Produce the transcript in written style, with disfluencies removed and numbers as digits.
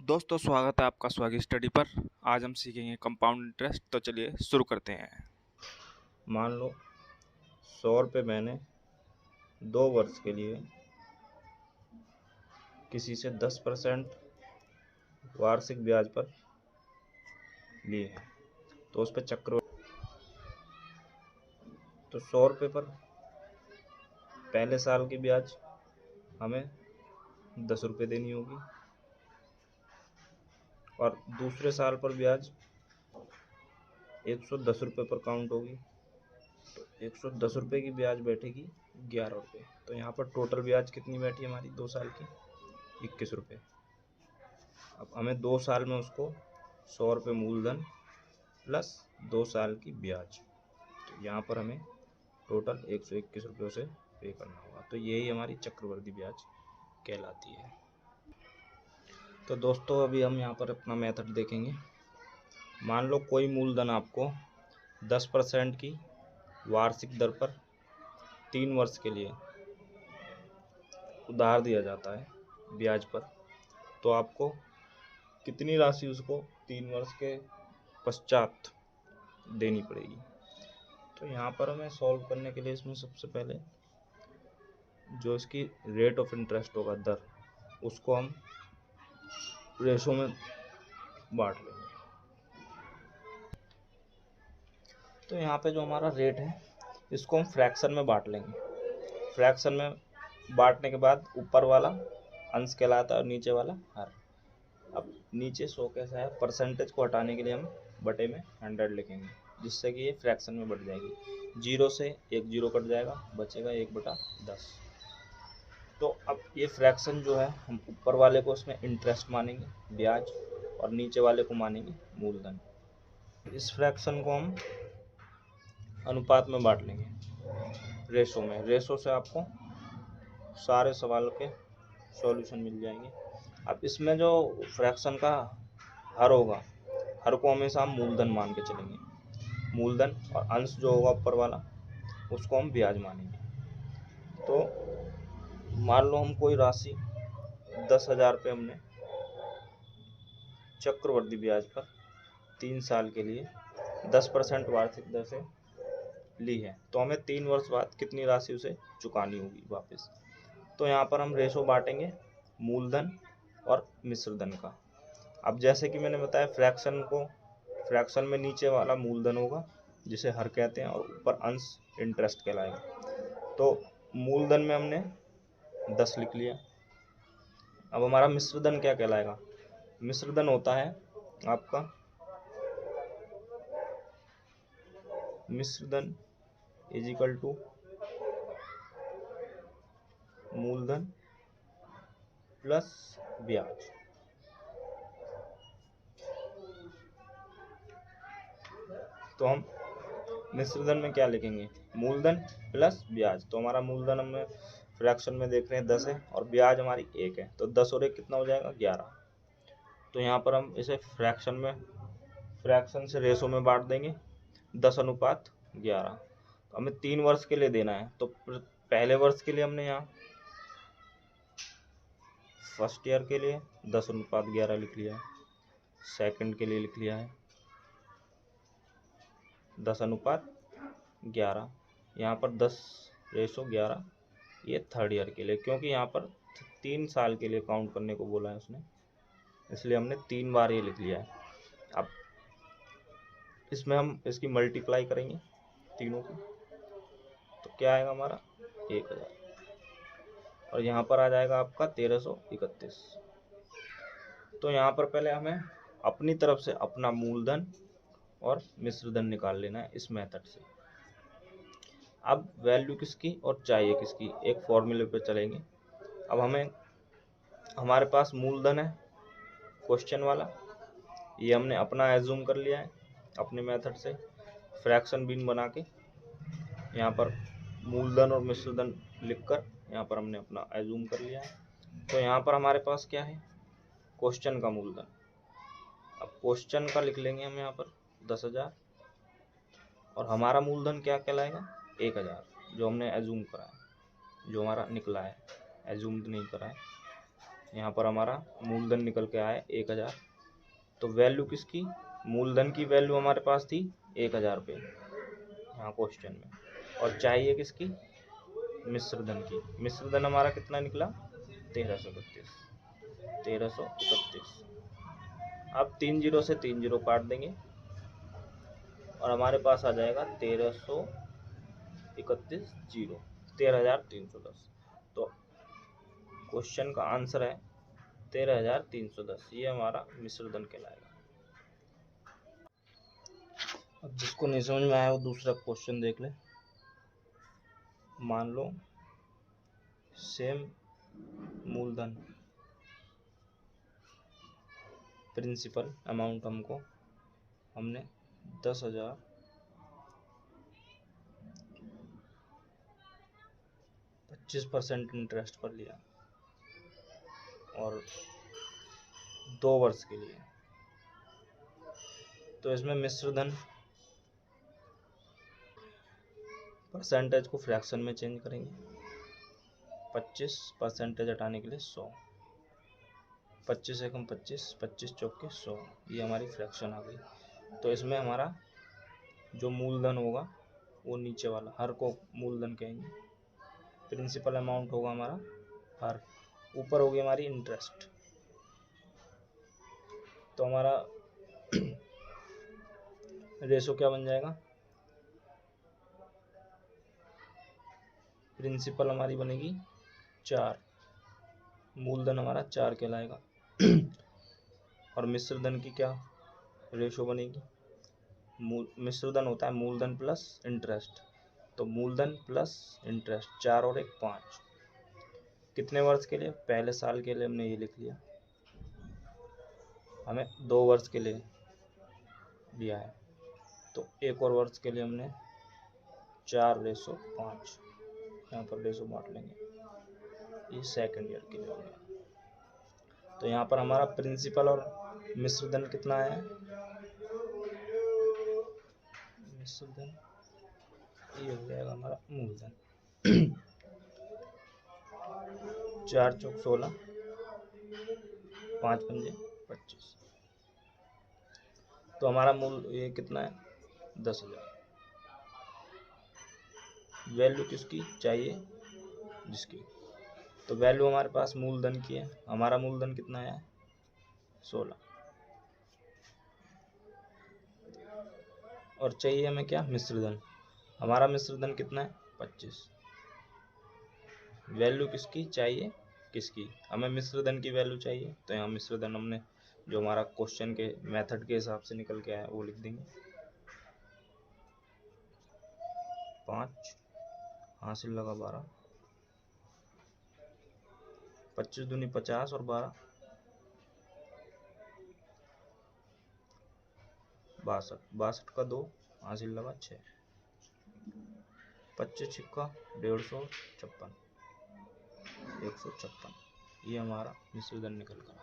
दोस्तों, स्वागत है आपका स्वागी स्टडी पर। आज हम सीखेंगे कंपाउंड इंटरेस्ट। तो चलिए शुरू करते हैं। मान लो 100 रुपये मैंने 2 वर्ष के लिए किसी से 10% वार्षिक ब्याज पर लिए, तो उस पर चक्रवृद्धि। तो 100 रुपये पर पहले साल की ब्याज हमें 10 रुपये देनी होगी और दूसरे साल पर ब्याज 110 रुपये पर काउंट होगी। तो 110 रुपये की ब्याज बैठेगी 11 रुपये। तो यहाँ पर टोटल ब्याज कितनी बैठी हमारी 2 साल की? 21 रुपये। अब हमें 2 साल में उसको 100 रुपये मूलधन प्लस 2 साल की ब्याज, तो यहाँ पर हमें टोटल 121 रुपये से पे करना होगा। तो यही हमारी चक्रवृद्धि ब्याज कहलाती है। तो दोस्तों अभी हम यहाँ पर अपना मेथड देखेंगे। मान लो कोई मूलधन आपको 10% की वार्षिक दर पर 3 वर्ष के लिए उधार दिया जाता है ब्याज पर, तो आपको कितनी राशि उसको 3 वर्ष के पश्चात देनी पड़ेगी। तो यहाँ पर हमें सॉल्व करने के लिए इसमें सबसे पहले जो इसकी रेट ऑफ इंटरेस्ट होगा, दर, उसको हम रेशो में बांट लेंगे। तो यहाँ पे जो हमारा रेट है इसको हम फ्रैक्शन में बांट लेंगे। फ्रैक्शन में बांटने के बाद ऊपर वाला अंश कहलाता है और नीचे वाला हर। अब नीचे 100 कैसा है, परसेंटेज को हटाने के लिए हम बटे में 100 लिखेंगे, जिससे कि ये फ्रैक्शन में बढ़ जाएगी। 0 से 1 0 कट जाएगा, बचेगा 1/10। तो अब ये फ्रैक्शन जो है हम ऊपर वाले को उसमें इंटरेस्ट मानेंगे, ब्याज, और नीचे वाले को मानेंगे मूलधन। इस फ्रैक्शन को हम अनुपात में बांट लेंगे, रेशो में। रेशो से आपको सारे सवाल के सॉल्यूशन मिल जाएंगे। अब इसमें जो फ्रैक्शन का हर होगा, हर को हमेशा हम मूलधन मान के चलेंगे। मूलधन और अंश जो होगा ऊपर वाला उसको हम ब्याज मानेंगे। तो मान लो हम कोई राशि 10,000 रुपये हमने चक्रवृद्धि ब्याज पर 3 साल के लिए 10% वार्षिक दर से ली है, तो हमें 3 वर्ष बाद कितनी राशि उसे चुकानी होगी वापस। तो यहाँ पर हम रेशो बांटेंगे मूलधन और मिश्रधन का। अब जैसे कि मैंने बताया, फ्रैक्शन में नीचे वाला मूलधन होगा जिसे हर कहते हैं और ऊपर अंश इंटरेस्ट कहलाएगा। तो मूलधन में हमने 10 लिख लिया। अब हमारा मिश्रधन क्या कहलाएगा? मिश्रधन होता है आपका मिश्रधन इज इक्वल टू मूलधन प्लस ब्याज। तो हम मिश्रधन में क्या लिखेंगे? मूलधन प्लस ब्याज। तो हमारा मूलधन हमें फ्रैक्शन में देख रहे हैं 10 है और ब्याज हमारी 1 है, तो 10 और 1 कितना हो जाएगा? 11। तो यहाँ पर हम इसे फ्रैक्शन से रेशो में बांट देंगे 10/11। तो हमें 3 वर्ष के लिए देना है, तो पहले वर्ष के लिए हमने यहाँ फर्स्ट ईयर के लिए 10/11 लिख लिया है, सेकंड के लिए लिख लिया है 10/11। यहाँ पर 10:11 ये थर्ड ईयर के लिए, क्योंकि यहाँ पर 3 साल के लिए काउंट करने को बोला है उसने, इसलिए हमने 3 बार ये लिख लिया है। अब इसमें हम इसकी मल्टीप्लाई करेंगे तीनों की, तो क्या आएगा हमारा? 1000, और यहाँ पर आ जाएगा आपका 1331। तो यहाँ पर पहले हमें अपनी तरफ से अपना मूलधन और मिश्रधन निकाल लेना है इस मेथड से। अब वैल्यू किसकी और चाहिए किसकी, एक फॉर्मूले पे चलेंगे। अब हमारे पास मूलधन है क्वेश्चन वाला, ये हमने अपना एज्यूम कर लिया है अपने मेथड से, फ्रैक्शन बीन बना के यहाँ पर मूलधन और मिश्रधन लिखकर यहाँ पर हमने अपना एज्यूम कर लिया है। तो यहाँ पर हमारे पास क्या है? क्वेश्चन का मूलधन। अब क्वेश्चन का लिख लेंगे हम यहाँ पर 10,000, और हमारा मूलधन क्या कहलाएगा? 1,000, जो हमने एज्यूम करा है, जो हमारा निकला है, एज्यूम नहीं करा है। यहाँ पर हमारा मूलधन निकल के आया 1000। तो वैल्यू किसकी, मूलधन की वैल्यू हमारे पास थी 1000 रुपये यहाँ क्वेश्चन में, और चाहिए किसकी, मिश्रधन की। मिश्रधन हमारा कितना निकला, 1331। अब 3 जीरो से 3 जीरो काट देंगे और हमारे पास आ जाएगा 1331 जीरो 13,310। तो क्वेश्चन का आंसर है 13,310। ये हमारा मिश्रधन कहलाएगा। अब जिसको नहीं समझ में आया वो दूसरा क्वेश्चन देख ले। मान लो सेम मूलधन, प्रिंसिपल अमाउंट हमने 10,000 25% इंटरेस्ट पर लिया और 2 वर्ष के लिए। तो इसमें मिश्रधन परसेंटेज को फ्रैक्शन में चेंज करेंगे। 25% हटाने के लिए 100, 25 एकम 25, 25 चौके 100, ये हमारी फ्रैक्शन आ गई। तो इसमें हमारा जो मूलधन होगा वो नीचे वाला हर को मूलधन कहेंगे। प्रिंसिपल अमाउंट होगा हमारा हर, ऊपर होगी हमारी इंटरेस्ट। तो हमारा रेशो क्या बन जाएगा, प्रिंसिपल हमारी बनेगी 4, मूलधन हमारा 4 कहलाएगा और मिश्रधन की क्या रेशो बनेगी, मिश्रधन होता है मूलधन प्लस इंटरेस्ट। तो मूलधन प्लस इंटरेस्ट 4 और 1 5। कितने वर्ष के लिए, पहले साल के लिए हमने ये लिख लिया, हमें 2 वर्ष के लिए दिया है। तो एक और वर्ष के लिए हमने 4:5 यहाँ पर रेशो बांट लेंगे, ये सेकेंड ईयर के लिए हो गया। तो यहाँ पर हमारा प्रिंसिपल और मिश्रधन कितना है, मिश्रधन ये हो जाएगा हमारा मूलधन 4 चौक 16, 5 पंजे 25। तो हमारा मूल ये कितना है 10,000। वैल्यू किसकी चाहिए, जिसकी। तो वैल्यू हमारे पास मूलधन की है, हमारा मूलधन कितना है 16, और चाहिए हमें क्या, मिश्रधन। हमारा मिश्रधन कितना है 25। वैल्यू किसकी चाहिए, किसकी, हमें मिश्रधन की वैल्यू चाहिए। तो यहाँ मिश्रधन हमने जो हमारा क्वेश्चन के मेथड के हिसाब से निकल के आया वो लिख देंगे। 5 हासिल लगा 12, 25 दूनी 50 और 12 62, 62 का 2 हासिल लगा 6, 25 छिक्का 150, 56, 156। ये हमारा मिश्रधन निकल कर